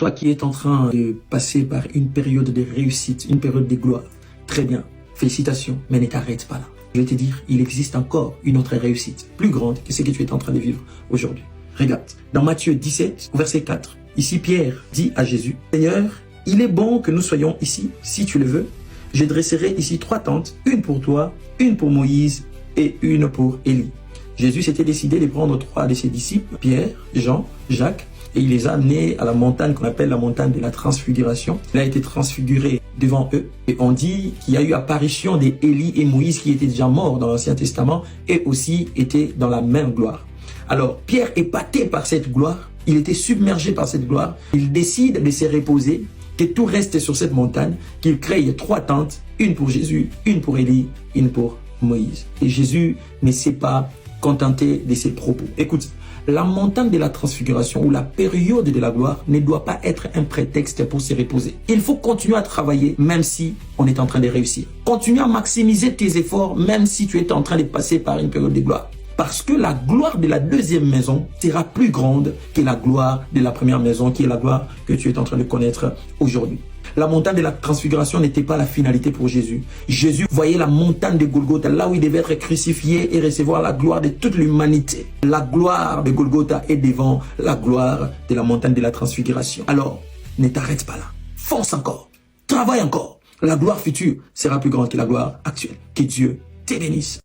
Toi qui es en train de passer par une période de réussite, une période de gloire, très bien, félicitations, mais ne t'arrête pas là. Je vais te dire, il existe encore une autre réussite, plus grande que ce que tu es en train de vivre aujourd'hui. Regarde, dans Matthieu 17, verset 4, ici Pierre dit à Jésus, « Seigneur, il est bon que nous soyons ici, si tu le veux. Je dresserai ici 3 tentes, une pour toi, une pour Moïse et une pour Élie. » Jésus s'était décidé de prendre 3 de ses disciples, Pierre, Jean, Jacques, et il les a amenés à la montagne qu'on appelle la montagne de la transfiguration. Il a été transfiguré devant eux. Et on dit qu'il y a eu apparition d'Élie et Moïse qui étaient déjà morts dans l'Ancien Testament et aussi étaient dans la même gloire. Alors, Pierre, épaté par cette gloire, il était submergé par cette gloire. Il décide de se reposer, que tout reste sur cette montagne, qu'il crée 3 tentes, une pour Jésus, une pour Élie, une pour Moïse. Et Jésus ne s'est pas contenté de ses propos. Écoute, la montagne de la transfiguration ou la période de la gloire ne doit pas être un prétexte pour se reposer. Il faut continuer à travailler même si on est en train de réussir. Continue à maximiser tes efforts même si tu es en train de passer par une période de gloire. Parce que la gloire de la deuxième maison sera plus grande que la gloire de la première maison, qui est la gloire que tu es en train de connaître aujourd'hui. La montagne de la transfiguration n'était pas la finalité pour Jésus. Jésus voyait la montagne de Golgotha, là où il devait être crucifié et recevoir la gloire de toute l'humanité. La gloire de Golgotha est devant la gloire de la montagne de la transfiguration. Alors, ne t'arrête pas là. Fonce encore. Travaille encore. La gloire future sera plus grande que la gloire actuelle. Que Dieu te bénisse.